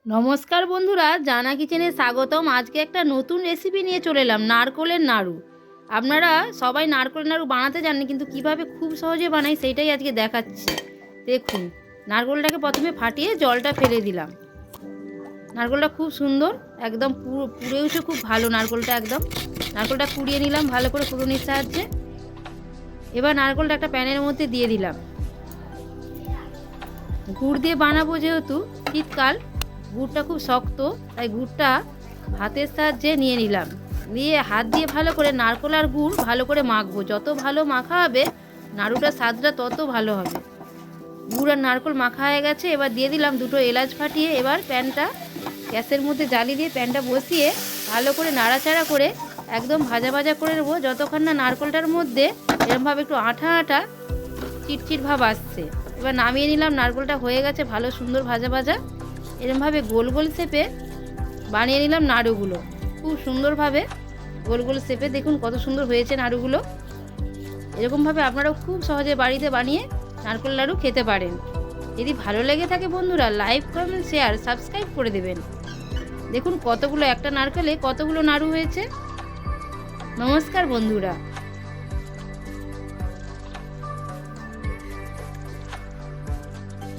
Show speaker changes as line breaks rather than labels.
নমস্কার বন্ধুরা, জানা কিচেনে স্বাগতম। আজকে একটা নতুন রেসিপি নিয়ে চলে এলাম, নারকোলের নাড়ু। আপনারা সবাই নারকোলের নাড়ু বানাতে জানেন, কিন্তু কিভাবে খুব সহজে বানাই সেইটাই আজকে দেখাচ্ছি। দেখুন, নারকোলটাকে প্রথমে ফাটিয়ে জলটা ফেলে দিলাম। নারকোলটা খুব সুন্দর, একদম পুড়েওছে খুব ভালো নারকোলটা। নারকোলটা কুড়িয়ে নিলাম ভালো করে কুড়ুনির সাহায্যে। এবার নারকোলটা একটা প্যানের মধ্যে দিয়ে দিলাম। গুড় দিয়ে বানাবো, যেহেতু শীতকাল, গুড়টা খুব শক্ত, তাই গুড়টা হাতের সাহায্যে নিয়ে নিলাম। দিয়ে হাত দিয়ে ভালো করে নারকোল আর গুড় ভালো করে মাখবো। যত ভালো মাখা হবে নাড়ুটার স্বাদটা তত ভালো হবে। গুড় আর নারকোল মাখা হয়ে গেছে। এবার দিয়ে দিলাম দুটো এলাচ ফাটিয়ে। এবার প্যানটা গ্যাসের মধ্যে জ্বালিয়ে দিয়ে প্যানটা বসিয়ে ভালো করে নাড়াচাড়া করে একদম ভাজা ভাজা করে নেবো, যতক্ষণ না নারকোলটার মধ্যে এরমভাবে একটু আঠা আঠা চিটচিট ভাব আসছে। এবার নামিয়ে নিলাম। নারকোলটা হয়ে গেছে ভালো সুন্দর ভাজা ভাজা। এরমভাবে গোল গোল শেপে বানিয়ে নিলাম নাড়ুগুলো, খুব সুন্দরভাবে গোল গোল শেপে। দেখুন কত সুন্দর হয়েছে নাড়ুগুলো। এরকমভাবে আপনারাও খুব সহজে বাড়িতে বানিয়ে নারকোল নাড়ু খেতে পারেন। যদি ভালো লেগে থাকে বন্ধুরা, লাইক, কমেন্ট, শেয়ার, সাবস্ক্রাইব করে দেবেন। দেখুন কতগুলো, একটা নারকেলে কতগুলো নাড়ু হয়েছে। নমস্কার বন্ধুরা।